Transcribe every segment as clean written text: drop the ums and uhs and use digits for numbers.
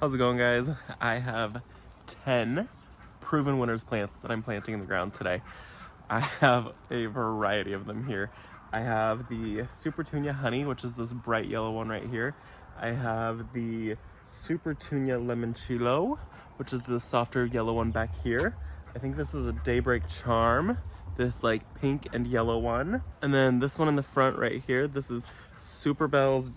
How's it going, guys? I have 10 proven winners plants that I'm planting in the ground today. I have a variety of them here. I have the Supertunia honey, which is this bright yellow one right here. I have the Supertunia limoncello, which is the softer yellow one back here. I think this is a daybreak charm, this like pink and yellow one. And then this one in the front right here, this is Superbell's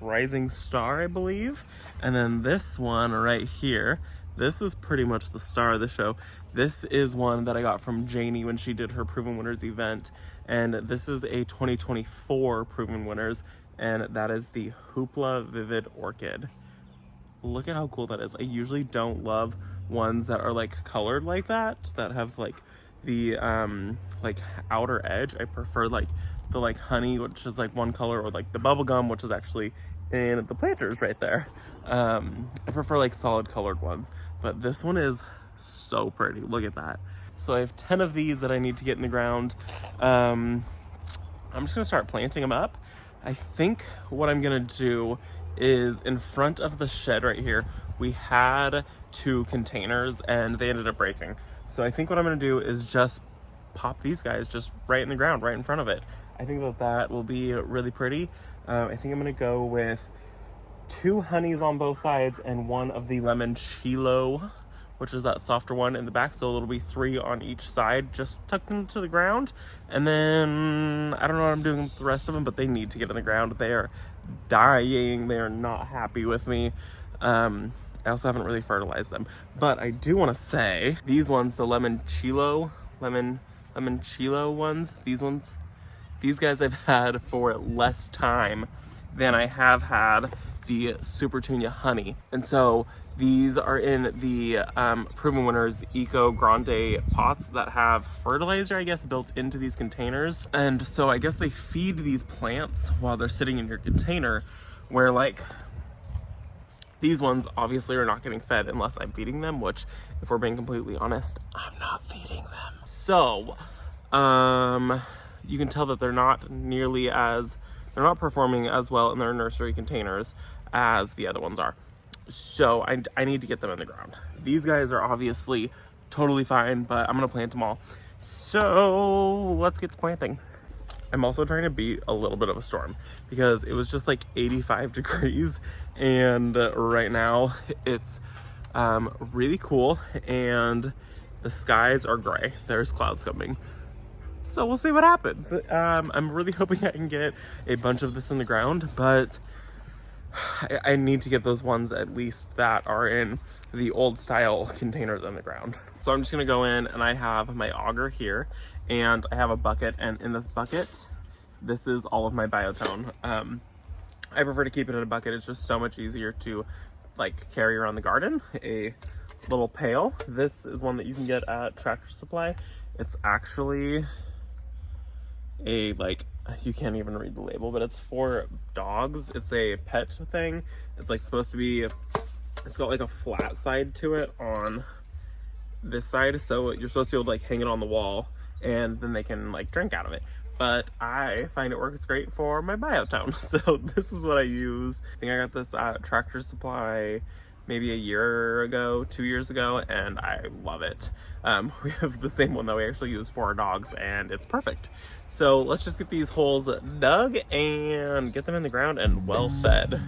rising star, I believe. And then this one right here, this is pretty much the star of the show. This is one that I got from Janie when she did her Proven Winners event. And this is a 2024 Proven Winners, and that is the Hoopla Vivid Orchid. Look at how cool that is. I usually don't love ones that are like colored like that have like the like outer edge. I prefer like the like honey, which is like one color, or like the bubble gum, which is actually in the planters right there. I prefer like solid colored ones, but this one is so pretty. Look at that. So I have 10 of these that I need to get in the ground. I'm just gonna start planting them up. I think what I'm gonna do is, in front of the shed right here, we had 2 containers and they ended up breaking. So I think what I'm gonna do is just pop these guys just right in the ground, right in front of it. I think that will be really pretty. I think I'm gonna go with 2 honeys on both sides and 1 of the limoncello, which is that softer one in the back. So it'll be 3 on each side, just tucked into the ground. And then I don't know what I'm doing with the rest of them, but they need to get in the ground. They are dying. They are not happy with me. I also haven't really fertilized them, but I do want to say these ones, the limoncello ones, these guys I've had for less time than I have had the Supertunia honey. And so these are in the Proven Winners Eco Grande pots that have fertilizer, I guess, built into these containers. And so I guess they feed these plants while they're sitting in your container, where like these ones obviously are not getting fed unless I'm feeding them, which, if we're being completely honest, I'm not feeding them. So you can tell that they're not performing as well in their nursery containers as the other ones are. So I need to get them in the ground. These guys are obviously totally fine, but I'm gonna plant them all. So let's get to planting. I'm also trying to beat a little bit of a storm because it was just like 85 degrees, and right now it's really cool and the skies are gray. There's clouds coming. So we'll see what happens. I'm really hoping I can get a bunch of this in the ground, but I need to get those ones at least that are in the old style containers in the ground. So I'm just gonna go in, and I have my auger here, and I have a bucket, and in this bucket, this is all of my biotone. I prefer to keep it in a bucket. It's just so much easier to like carry around the garden. A little pail. This is one that you can get at Tractor Supply. It's actually a you can't even read the label, but it's for dogs. It's a pet thing. It's like supposed to be, it's got like a flat side to it on this side, so you're supposed to be able to like hang it on the wall and then they can like drink out of it. But I find it works great for my biotone, so this is what I use. I think I got this at Tractor Supply maybe a year ago, 2 years ago, and I love it. We have the same one that we actually use for our dogs, and it's perfect. So let's just get these holes dug and get them in the ground and well fed.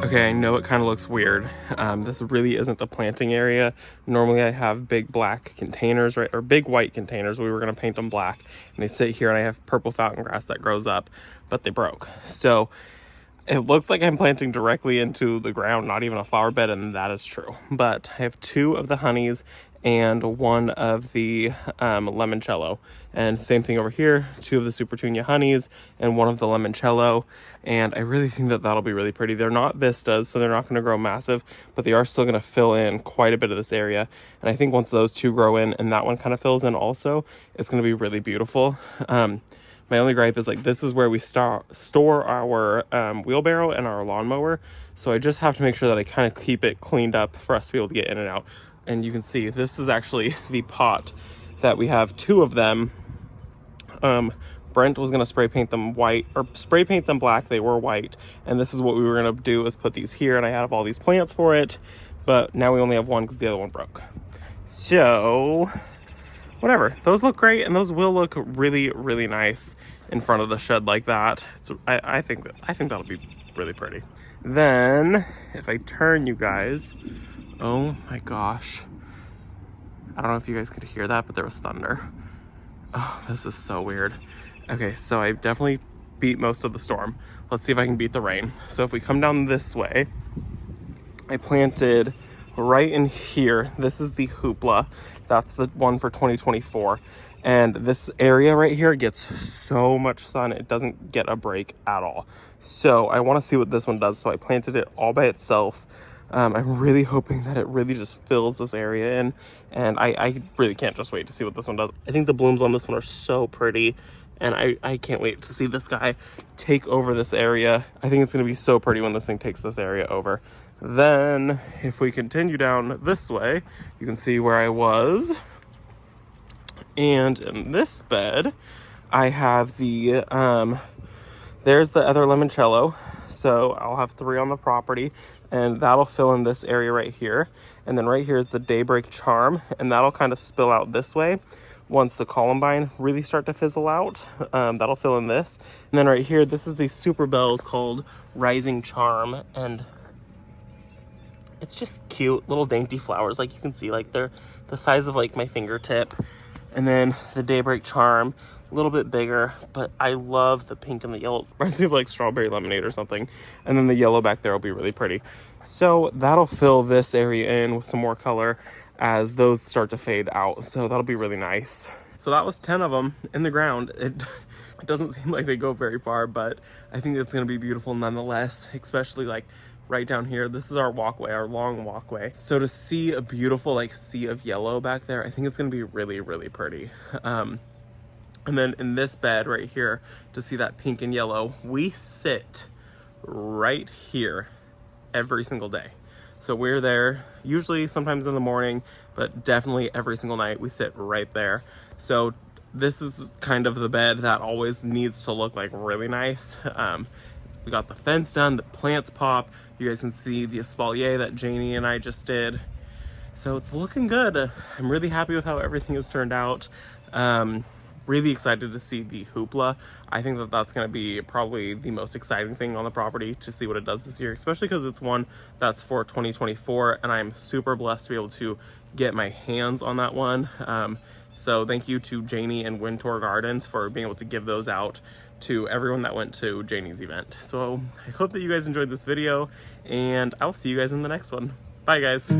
Okay, I know it kind of looks weird. This really isn't a planting area. Normally I have big black containers, right, or big white containers. We were gonna paint them black, and they sit here, and I have purple fountain grass that grows up, but they broke. So it looks like I'm planting directly into the ground, not even a flower bed, and that is true. But I have 2 of the honeys and 1 of the limoncello. And same thing over here, 2 of the Supertunia honeys and 1 of the limoncello. And I really think that that'll be really pretty. They're not vistas, so they're not going to grow massive, but they are still going to fill in quite a bit of this area. And I think once those 2 grow in and that one kind of fills in also, it's going to be really beautiful. My only gripe is like this is where we store our wheelbarrow and our lawnmower. So I just have to make sure that I kind of keep it cleaned up for us to be able to get in and out. And you can see this is actually the pot that we have 2 of them. Brent was going to spray paint them white or spray paint them black. They were white. And this is what we were going to do is put these here, and I have all these plants for it. But now we only have 1 because the other one broke. So whatever, those look great, and those will look really, really nice in front of the shed like that. I think that'll be really pretty. Then if I turn you guys, oh my gosh, I don't know if you guys could hear that, but there was thunder. Oh, this is so weird. Okay, so I definitely beat most of the storm. Let's see if I can beat the rain. So if we come down this way, I planted right in here. This is the hoopla. That's the one for 2024. And this area right here gets so much sun. It doesn't get a break at all. So I want to see what this one does. So I planted it all by itself. I'm really hoping that it really just fills this area in. And I really can't just wait to see what this one does. I think the blooms on this one are so pretty. And I can't wait to see this guy take over this area. I think it's going to be so pretty when this thing takes this area over. Then if we continue down this way, you can see where I was. And in this bed, I have the, there's the other limoncello. So I'll have 3 on the property, and that'll fill in this area right here. And then right here is the Daybreak Charm, and that'll kind of spill out this way. Once the columbine really start to fizzle out, that'll fill in this. And then right here, this is the Super Bells called Rising Charm, and it's just cute little dainty flowers. Like you can see, like they're the size of like my fingertip. And then the Daybreak Charm, a little bit bigger, but I love the pink and the yellow. Reminds me of like strawberry lemonade or something. And then the yellow back there will be really pretty. So that'll fill this area in with some more color as those start to fade out. So that'll be really nice. So that was 10 of them in the ground. It doesn't seem like they go very far, but I think it's gonna be beautiful nonetheless, especially like right down here. This is our walkway, our long walkway. So to see a beautiful like sea of yellow back there, I think it's gonna be really, really pretty. And then in this bed right here, to see that pink and yellow, we sit right here every single day. So we're there usually sometimes in the morning, but definitely every single night we sit right there. So this is kind of the bed that always needs to look like really nice. We got the fence done, the plants pop. You guys can see the espalier that Janie and I just did. So it's looking good. I'm really happy with how everything has turned out. Really excited to see the hoopla. I think that that's going to be probably the most exciting thing on the property to see what it does this year, especially because it's one that's for 2024, and I'm super blessed to be able to get my hands on that one. So thank you to Janie and Wintour Gardens for being able to give those out to everyone that went to Janie's event. So I hope that you guys enjoyed this video, and I'll see you guys in the next one. Bye guys.